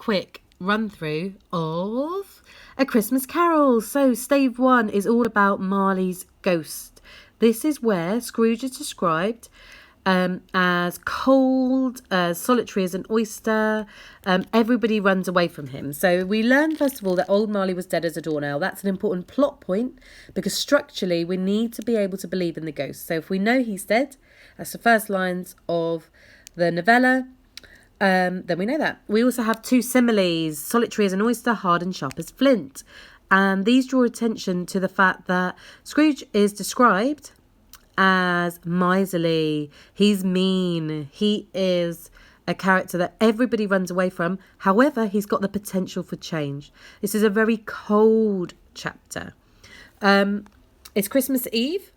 quick run through of A Christmas Carol. So stave 1 is all about Marley's ghost. This is where Scrooge is described as cold, as solitary as an oyster. Everybody runs away from him. So we learn, first of all, that old Marley was dead as a doornail. That's an important plot point because structurally we need to be able to believe in the ghost. So if we know he's dead, that's the first lines of the novella, then we know that. We also have 2 similes, solitary as an oyster, hard and sharp as flint. And these draw attention to the fact that Scrooge is described as miserly. He's mean. He is a character that everybody runs away from. However, he's got the potential for change. This is a very cold chapter. It's Christmas Eve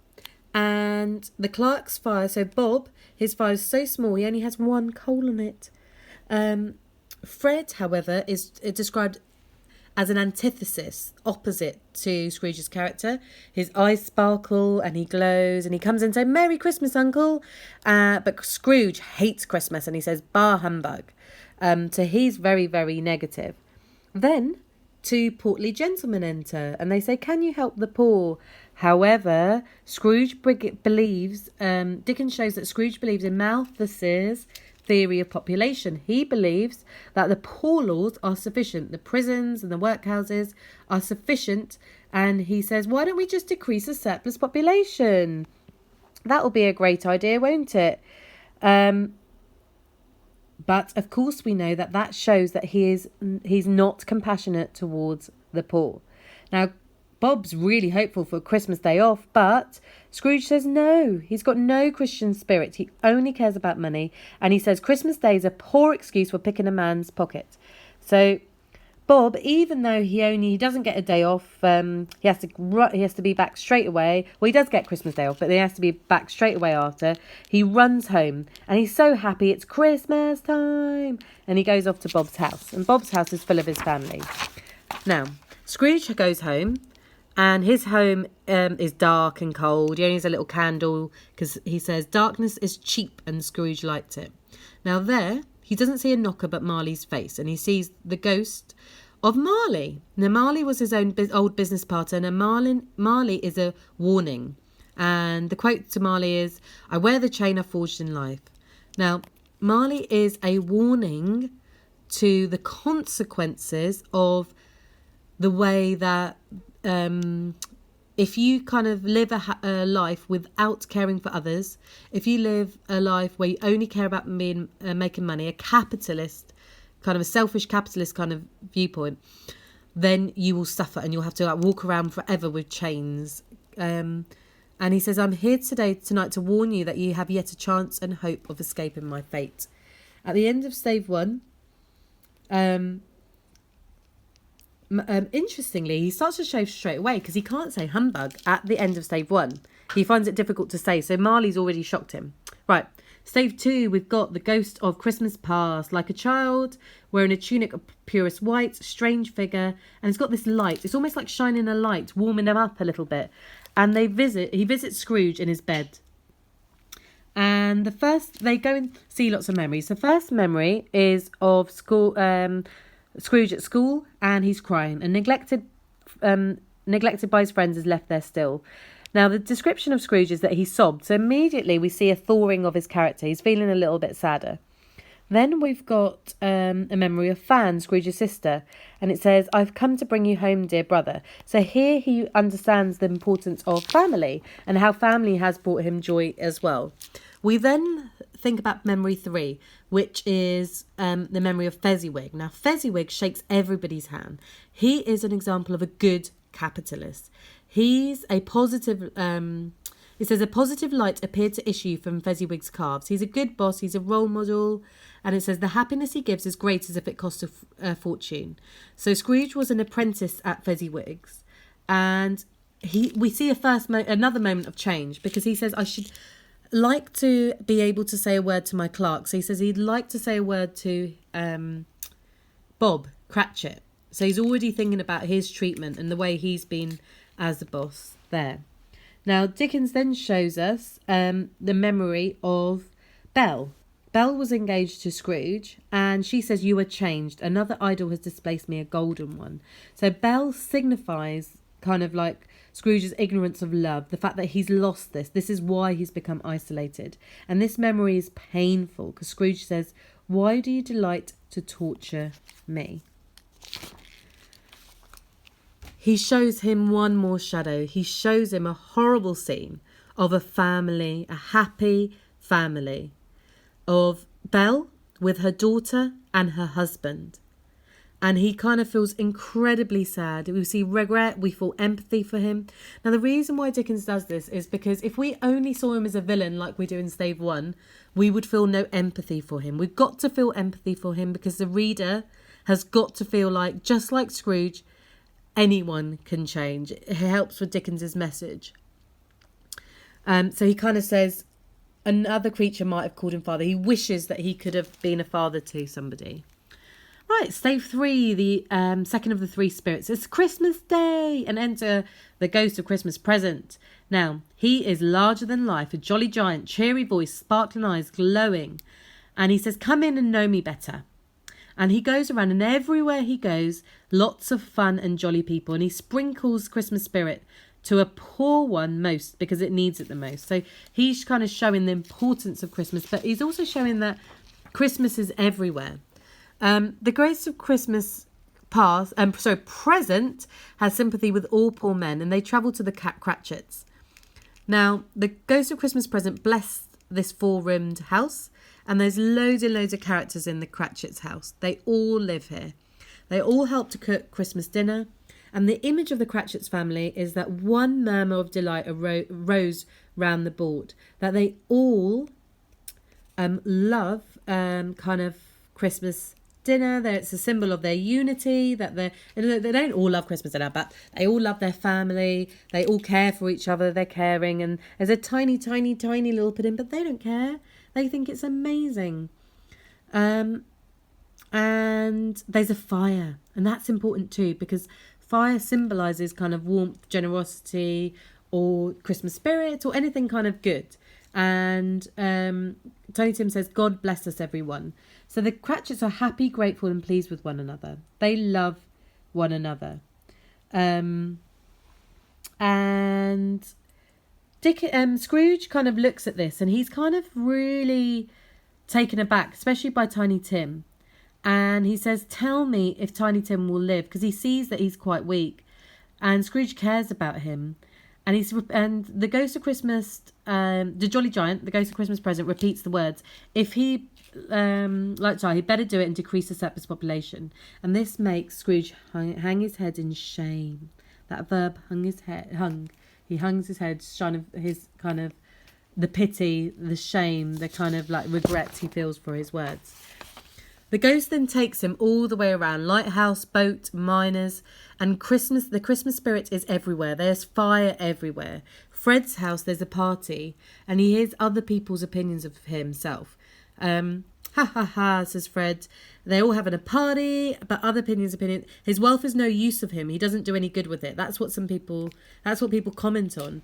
and the clerk's fire. So Bob, his fire is so small, he only has 1 coal on it. Fred, however, is described as an antithesis, opposite to Scrooge's character. His eyes sparkle and he glows and he comes in and says, "Merry Christmas, Uncle." But Scrooge hates Christmas and he says, "Bah humbug." So he's very, very negative. Then 2 portly gentlemen enter and they say, "Can you help the poor?" However, Scrooge believes, Dickens shows that Scrooge believes in Malthus's theory of population. He believes that the poor laws are sufficient. The prisons and the workhouses are sufficient. And he says, why don't we just decrease the surplus population? That will be a great idea, won't it? But of course we know that shows that he's not compassionate towards the poor. Now, Bob's really hopeful for a Christmas day off, but Scrooge says no. He's got no Christian spirit. He only cares about money. And he says Christmas Day is a poor excuse for picking a man's pocket. So Bob, even though he doesn't get a day off, he has to be back straight away. Well, he does get Christmas Day off, but he has to be back straight away after. He runs home and he's so happy. It's Christmas time. And he goes off to Bob's house. And Bob's house is full of his family. Now, Scrooge goes home. And his home is dark and cold. He only has a little candle because he says darkness is cheap and Scrooge liked it. Now there, he doesn't see a knocker but Marley's face and he sees the ghost of Marley. Now Marley was his own old business partner and Marley is a warning. And the quote to Marley is, "I wear the chain I forged in life." Now Marley is a warning to the consequences of the way that if you kind of live a life without caring for others, if you live a life where you only care about making money, a capitalist, kind of a selfish capitalist kind of viewpoint, then you will suffer and you'll have to walk around forever with chains. And he says, "I'm here tonight to warn you that you have yet a chance and hope of escaping my fate." At the end of stave 1, interestingly, he starts to show straight away because he can't say humbug at the end of stave 1. He finds it difficult to say, so Marley's already shocked him. Right, stave 2, we've got the ghost of Christmas past, like a child wearing a tunic of purest white, strange figure, and it's got this light. It's almost like shining a light, warming him up a little bit. And he visits Scrooge in his bed. And they go and see lots of memories. The first memory is of school. Scrooge at school and he's crying and neglected by his friends is left there still. Now the description of Scrooge is that he sobbed, so immediately we see a thawing of his character. He's feeling a little bit sadder. Then we've got a memory of Fan, Scrooge's sister, and it says, "I've come to bring you home, dear brother." So here he understands the importance of family and how family has brought him joy as well. We then think about memory 3, which is the memory of Fezziwig. Now, Fezziwig shakes everybody's hand. He is an example of a good capitalist. He's a positive... it says, "A positive light appeared to issue from Fezziwig's calves. He's a good boss. He's a role model." And it says, "The happiness he gives is great as if it cost a fortune." So Scrooge was an apprentice at Fezziwig's. And we see another moment of change because he says, "I should like to be able to say a word to my clerk." So he says he'd like to say a word to Bob Cratchit. So he's already thinking about his treatment and the way he's been as the boss there. Now Dickens then shows us the memory of Belle. Belle was engaged to Scrooge, and she says, "You are changed. Another idol has displaced me, a golden one." So Belle signifies kind of like Scrooge's ignorance of love, the fact that he's lost this. This is why he's become isolated. And this memory is painful because Scrooge says, "Why do you delight to torture me?" He shows him one more shadow. He shows him a horrible scene of a family, a happy family, of Belle with her daughter and her husband. And he kind of feels incredibly sad. We see regret, we feel empathy for him. Now, the reason why Dickens does this is because if we only saw him as a villain like we do in Stave 1, we would feel no empathy for him. We've got to feel empathy for him because the reader has got to feel like, just like Scrooge, anyone can change. It helps with Dickens's message. So he kind of says, another creature might have called him father. He wishes that he could have been a father to somebody. Right, Stave 3, the second of the three spirits. It's Christmas Day, and enter the ghost of Christmas Present. Now, he is larger than life, a jolly giant, cheery voice, sparkling eyes, glowing. And he says, "Come in and know me better." And he goes around, and everywhere he goes, lots of fun and jolly people. And he sprinkles Christmas spirit to a poor one most because it needs it the most. So he's kind of showing the importance of Christmas, but he's also showing that Christmas is everywhere. The Ghost of Christmas Present has sympathy with all poor men, and they travel to the Cratchits. Now, the Ghost of Christmas Present blessed this four-roomed house, and there's loads and loads of characters in the Cratchits house. They all live here. They all help to cook Christmas dinner, and the image of the Cratchits family is that one murmur of delight rose round the board, that they all love kind of Christmas dinner. It's a symbol of their unity, that they don't all love Christmas dinner, but they all love their family. They all care for each other. They're caring, and there's a tiny, tiny, tiny little pudding, but they don't care. They think it's amazing. And there's a fire, and that's important too, because fire symbolises kind of warmth, generosity, or Christmas spirit, or anything kind of good. And Tony Tim says, "God bless us, everyone." So the Cratchits are happy, grateful, and pleased with one another. They love one another. And Scrooge kind of looks at this, and he's kind of really taken aback, especially by Tiny Tim. And he says, "Tell me if Tiny Tim will live," because he sees that he's quite weak. And Scrooge cares about him. And the Ghost of Christmas, the Jolly Giant, the Ghost of Christmas Present, repeats the words, "If he like to die, he'd better do it and decrease the surplus population." And this makes Scrooge hang his head in shame. That verb, he hungs his head, the pity, the shame, the kind of like regret he feels for his words. The ghost then takes him all the way around, lighthouse, boat, miners, and the Christmas spirit is everywhere. There's fire everywhere. Fred's house, there's a party, and he hears other people's opinions of himself. Ha ha ha, says Fred. They're all having a party, but other opinions. His wealth is no use of him. He doesn't do any good with it. That's what people comment on.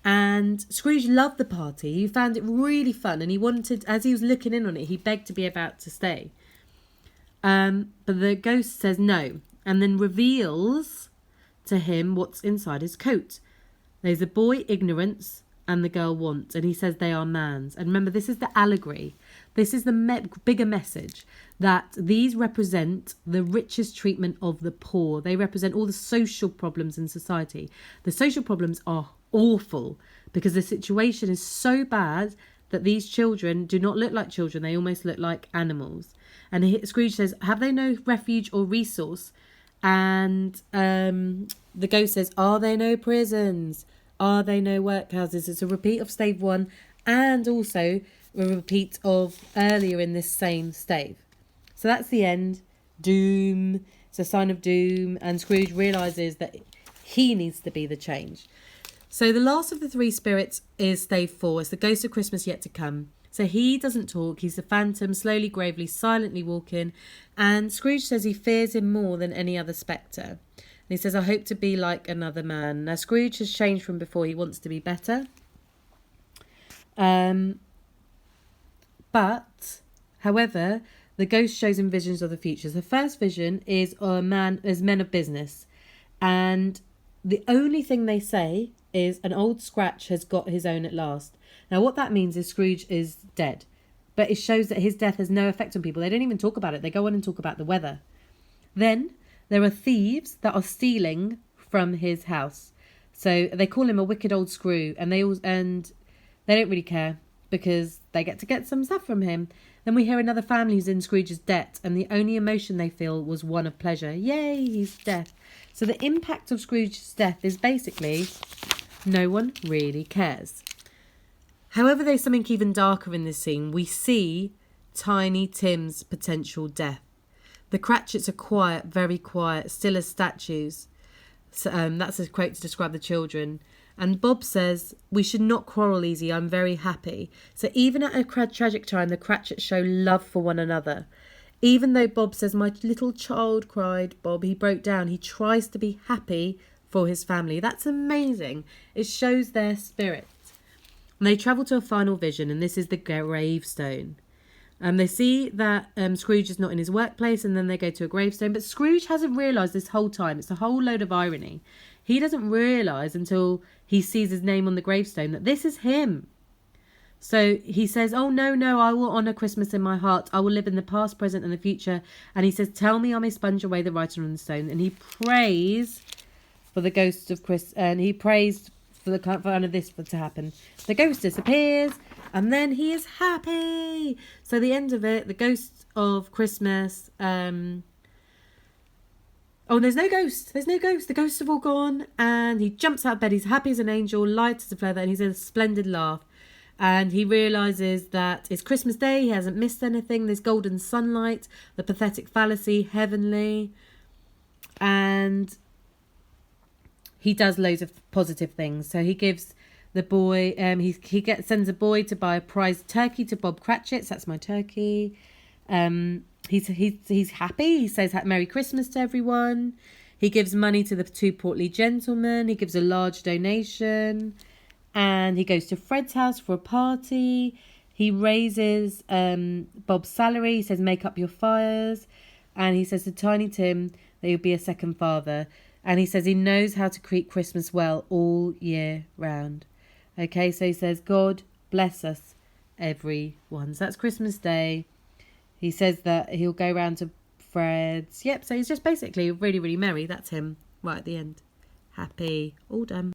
And Scrooge loved the party. He found it really fun, and he wanted, as he was looking in on it, he begged to be about to stay. But the ghost says no, and then reveals to him what's inside his coat. There's a boy, ignorance, and the girl, want, and he says they are man's. And remember, this is the allegory. This is the bigger message, that these represent the richest treatment of the poor. They represent all the social problems in society. The social problems are awful because the situation is so bad that these children do not look like children. They almost look like animals. And Scrooge says, "Have they no refuge or resource?" And the ghost says, "Are there no prisons? Are there no workhouses?" It's a repeat of Stave 1 and also a repeat of earlier in this same stave. So that's the end. Doom. It's a sign of doom. And Scrooge realises that he needs to be the change. So the last of the three spirits is Stave 4. It's the ghost of Christmas yet to come. So he doesn't talk. He's a phantom, slowly, gravely, silently walking. And Scrooge says he fears him more than any other spectre. And he says, "I hope to be like another man." Now, Scrooge has changed from before. He wants to be better. But However, the ghost shows him visions of the future. The first vision is men of business, and the only thing they say is an old Scratch has got his own at last. Now, what that means is Scrooge is dead, but it shows that his death has no effect on people. They don't even talk about it. They go on and talk about the weather. Then there are thieves that are stealing from his house. So they call him a wicked old screw, and they don't really care because they get some stuff from him. Then we hear another family who's in Scrooge's debt, and the only emotion they feel was one of pleasure. Yay, he's dead. So the impact of Scrooge's death is basically no one really cares. However, there's something even darker in this scene. We see Tiny Tim's potential death. The Cratchits are quiet, very quiet, still as statues. So, that's a quote to describe the children. And Bob says, "We should not quarrel, Easy. I'm very happy." So even at a tragic time, the Cratchits show love for one another. Even though Bob says, "My little child cried," Bob, he broke down. He tries to be happy for his family. That's amazing. It shows their spirit. And they travel to a final vision, and this is the gravestone. They see that Scrooge is not in his workplace, and then they go to a gravestone. But Scrooge hasn't realised this whole time. It's a whole load of irony. He doesn't realise until he sees his name on the gravestone that this is him. So he says, "Oh, no, I will honour Christmas in my heart. I will live in the past, present and the future." And he says, "Tell me I may sponge away the writing on the stone." And he prays for the ghost of Chris, and he prays for the kind of this to happen. The ghost disappears, and then he is happy. So the end of it, the ghost of Christmas. Oh, there's no ghost. The ghosts have all gone, and he jumps out of bed. He's happy as an angel, light as a feather, and he's in a splendid laugh. And he realises that it's Christmas Day. He hasn't missed anything. There's golden sunlight, the pathetic fallacy, heavenly, and he does loads of positive things. So he gives the boy, sends a boy to buy a prize turkey to Bob Cratchit. That's my turkey. He's happy. He says Merry Christmas to everyone. He gives money to the two portly gentlemen. He gives a large donation, and he goes to Fred's house for a party. He raises Bob's salary. He says make up your fires, and he says to Tiny Tim that he'll be a second father. And he says he knows how to treat Christmas well all year round. Okay, so he says, "God bless us, everyone." So that's Christmas Day. He says that he'll go round to Fred's. Yep, so he's just basically really, really merry. That's him right at the end. Happy. All done.